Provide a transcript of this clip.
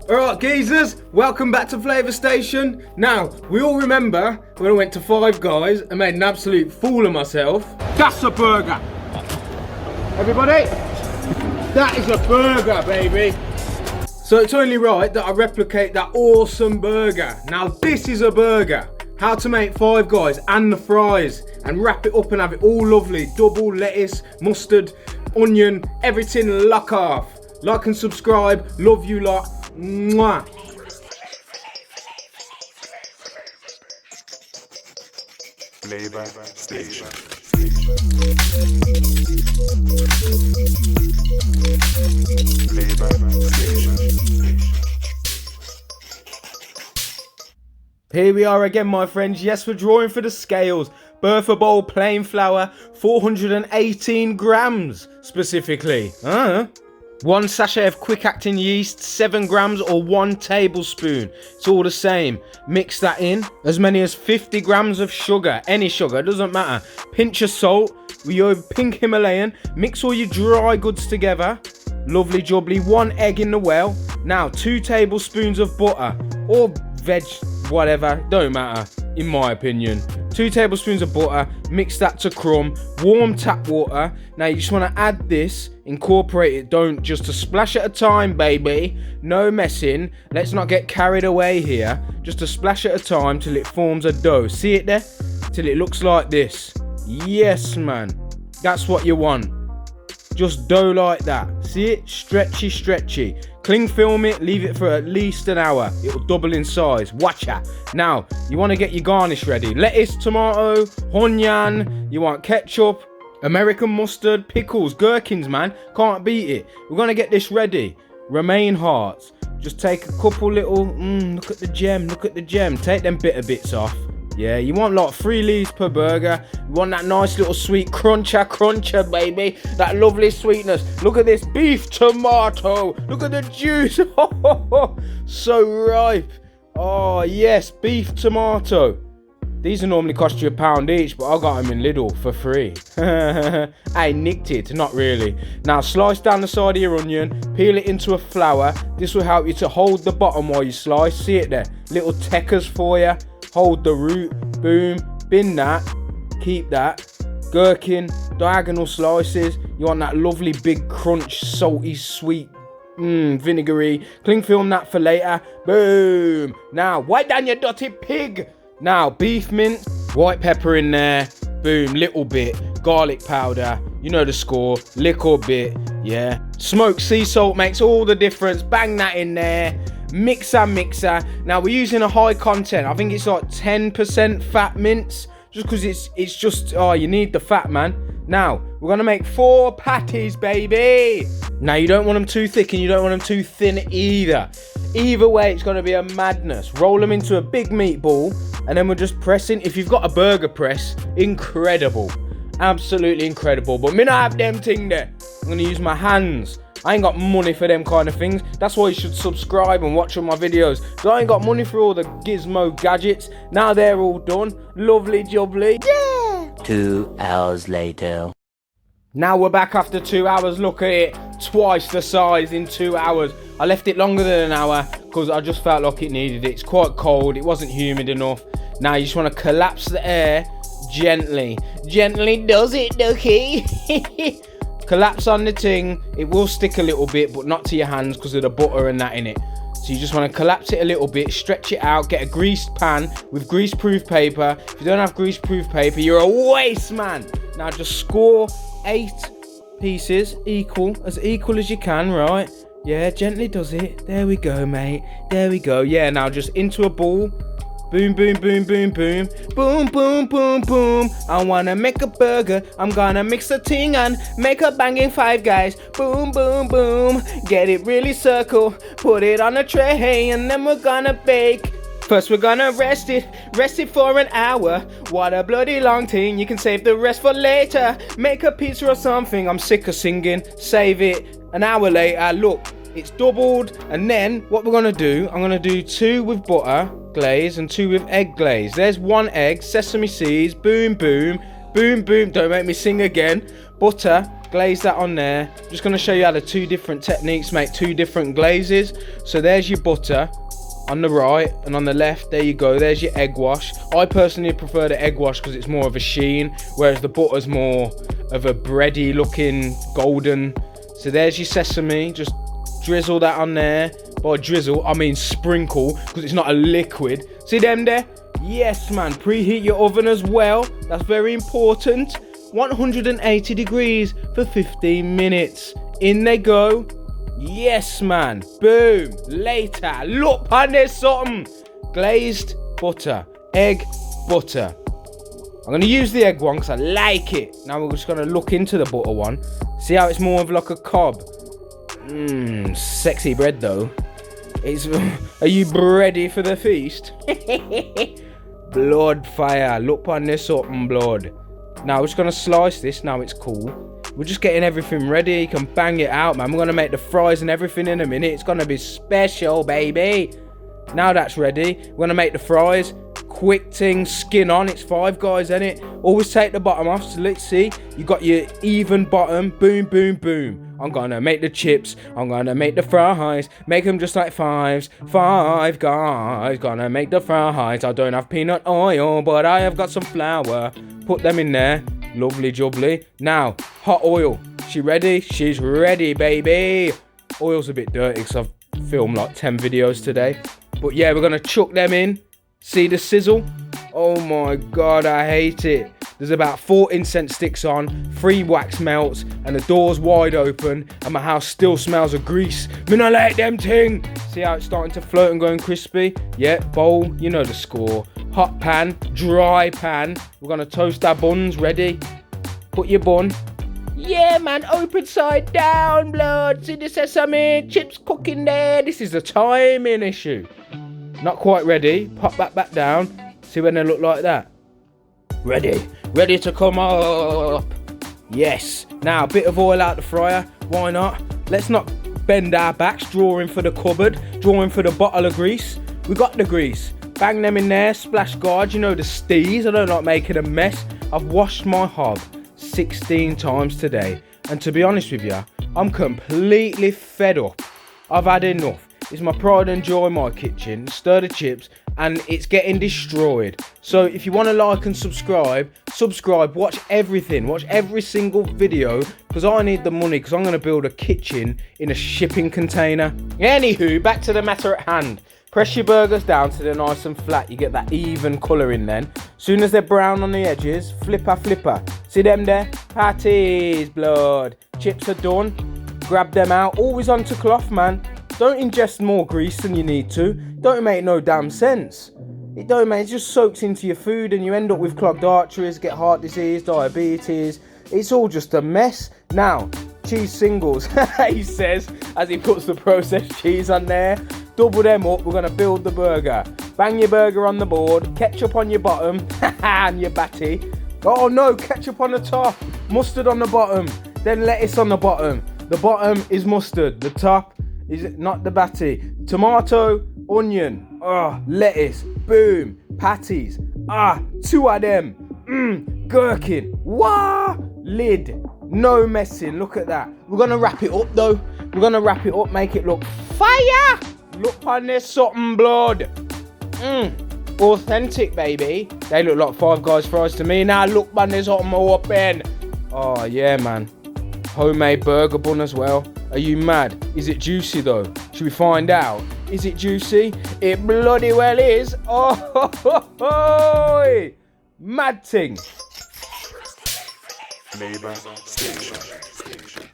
Alright geezers, welcome back to Flavour Station. Now, we all remember when I went to Five Guys and made an absolute fool of myself. That's a burger! Everybody, that is a burger, baby! So it's only right that I replicate that awesome burger. Now this is a burger. How to make Five Guys and the fries and wrap it up and have it all lovely. Double lettuce, mustard, onion, everything lock off. Like and subscribe, love you lot. Mwah. Flavour Station. Flavour Station. Here we are again, my friends. Yes, we're drawing for the scales. Bertha Bowl plain flour, 418 grams specifically. One sachet of quick acting yeast, 7 grams or 1 tablespoon. It's all the same. Mix that in. As many as 50 grams of sugar. Any sugar, doesn't matter. Pinch of salt. We use pink Himalayan. Mix all your dry goods together. Lovely jubbly. 1 egg in the well. Now 2 tablespoons of butter. Or veg, whatever. Don't matter, in my opinion. 2 tablespoons of butter. Mix that to crumb. Warm tap water. Now you just want to add this. Incorporate it, don't just a splash at a time, baby. No messing. Let's not get carried away here. Just a splash at a time till it forms a dough. See it there? Till it looks like this. Yes, man. That's what you want. Just dough like that. See it? Stretchy, stretchy. Cling film it, leave it for at least an hour. It'll double in size. Watch out. Now, you want to get your garnish ready. Lettuce, tomato, onion. You want ketchup, American mustard, pickles, gherkins, man. Can't beat it. We're going to get this ready. Romaine hearts. Just take a couple little, look at the gem, look at the gem. Take them bitter bits off. Yeah, you want like 3 leaves per burger. You want that nice little sweet cruncher, baby. That lovely sweetness. Look at this beef tomato. Look at the juice. So ripe. Oh, yes, beef tomato. These will normally cost you £1 each, but I got them in Lidl for free. I nicked it, not really. Now slice down the side of your onion, peel it into a flour. This will help you to hold the bottom while you slice. See it there? Little techers for you. Hold the root, boom, bin that, keep that. Gherkin, diagonal slices. You want that lovely big crunch, salty, sweet, vinegary. Cling film that for later. Boom. Now wipe down your dirty pig. Now, beef mince, white pepper in there, boom, little bit, garlic powder, you know the score, little bit, yeah. Smoked sea salt makes all the difference, bang that in there, mixer. Now, we're using a high content, I think it's like 10% fat mince, just because it's just, you need the fat, man. Now, we're going to make 4 patties, baby. Now, you don't want them too thick and you don't want them too thin either. Either way, it's going to be a madness. Roll them into a big meatball and then we're just pressing. If you've got a burger press, incredible. Absolutely incredible. But me not have them thing there. I'm going to use my hands. I ain't got money for them kind of things. That's why you should subscribe and watch all my videos. So I ain't got money for all the gizmo gadgets. Now they're all done. Lovely jubbly. Yeah! 2 hours later. Now we're back after 2 hours. Look at it. Twice the size in 2 hours. I left it longer than an hour because I just felt like it needed it. It's quite cold. It wasn't humid enough. Now you just want to collapse the air gently. Gently does it, Ducky. Collapse on the thing. It will stick a little bit, but not to your hands because of the butter and that in it. So you just want to collapse it a little bit, stretch it out, get a greased pan with grease-proof paper. If you don't have grease-proof paper, you're a waste, man. Now just score 8 pieces, equal as you can, right? Yeah, gently does it. There we go, mate. There we go. Yeah, now just into a ball. Boom, boom, boom, boom, boom. Boom, boom, boom, boom. I wanna make a burger. I'm gonna mix the thing and make a banging Five Guys. Boom, boom, boom. Get it really circle. Put it on a tray and then we're gonna bake. First we're gonna rest it for an hour. What a bloody long thing, you can save the rest for later. Make a pizza or something, I'm sick of singing. Save it, an hour later, look, it's doubled. And then what we're gonna do, I'm gonna do 2 with butter glaze and 2 with egg glaze. There's 1 egg, sesame seeds, boom, boom, boom, boom. Don't make me sing again. Butter, glaze that on there. Just going to show you how the two different techniques make two different glazes. So there's your butter on the right, and on the left, there you go, there's your egg wash. I personally prefer the egg wash because it's more of a sheen, whereas the butter's more of a bready looking golden. So there's your sesame. Just drizzle that on there. By drizzle, I mean sprinkle, because it's not a liquid. See them there? Yes, man. Preheat your oven as well. That's very important. 180 degrees for 15 minutes. In they go. Yes, man. Boom. Later. Look, and there's something. Glazed butter. Egg butter. I'm going to use the egg one because I like it. Now we're just going to look into the butter one. See how it's more of like a cob. Sexy bread though. Are you ready for the feast? Blood fire. Look on this something, blood. Now we're just going to slice this. Now it's cool. We're just getting everything ready. You can bang it out, man. We're going to make the fries and everything in a minute. It's going to be special, baby. Now that's ready. We're going to make the fries. Quick thing, skin on. It's Five Guys, isn't it? Always take the bottom off. So let's see. You got your even bottom. Boom, boom, boom. I'm going to make the chips. I'm going to make the fries. Make them just like Fives. Five Guys. Gonna make the fries. I don't have peanut oil, but I have got some flour. Put them in there. Lovely jubbly. Now, hot oil. She ready? She's ready, baby. Oil's a bit dirty because I've filmed like 10 videos today. But yeah, we're going to chuck them in. See the sizzle? Oh my God, I hate it. There's about 4 incense sticks on, 3 wax melts, and the door's wide open, and my house still smells of grease. Me not like them ting. See how it's starting to float and going crispy? Yeah, bowl, you know the score. Hot pan, dry pan. We're gonna toast our buns, ready? Put your bun. Yeah, man, open side down, blood. See the sesame, chips cooking there. This is a timing issue. Not quite ready. Pop that back down. See when they look like that. Ready. Ready to come up. Yes. Now, a bit of oil out the fryer. Why not? Let's not bend our backs. Drawing for the cupboard. Drawing for the bottle of grease. We got the grease. Bang them in there. Splash guard. You know the steez. I don't like making a mess. I've washed my hob 16 times today. And to be honest with you, I'm completely fed up. I've had enough. It's my pride and joy, my kitchen. Stir the chips and it's getting destroyed. So if you want to like and subscribe, watch everything. Watch every single video because I need the money because I'm going to build a kitchen in a shipping container. Anywho, back to the matter at hand. Press your burgers down till they're nice and flat. You get that even colouring then. Soon as they're brown on the edges, flipper. See them there? Patties, blood. Chips are done. Grab them out. Always onto cloth, man. Don't ingest more grease than you need to. Don't make no damn sense. It don't, mate. It just soaks into your food and you end up with clogged arteries, get heart disease, diabetes. It's all just a mess. Now, cheese singles, he says, as he puts the processed cheese on there. Double them up. We're going to build the burger. Bang your burger on the board. Ketchup on your bottom. And your batty. Oh no, ketchup on the top. Mustard on the bottom. Then lettuce on the bottom. The bottom is mustard. The top is not the batty. Tomato, onion, lettuce, boom, patties, 2 of them, gherkin, wah, lid, no messing, look at that. We're gonna wrap it up though. We're gonna wrap it up, make it look fire. Look on this something, blood. Authentic, baby. They look like Five Guys fries to me. Now look on this something open. Oh yeah, man. Homemade burger bun as well. Are you mad? Is it juicy though? Should we find out? Is it juicy? It bloody well is. Oh, mad thing. Flavor Station.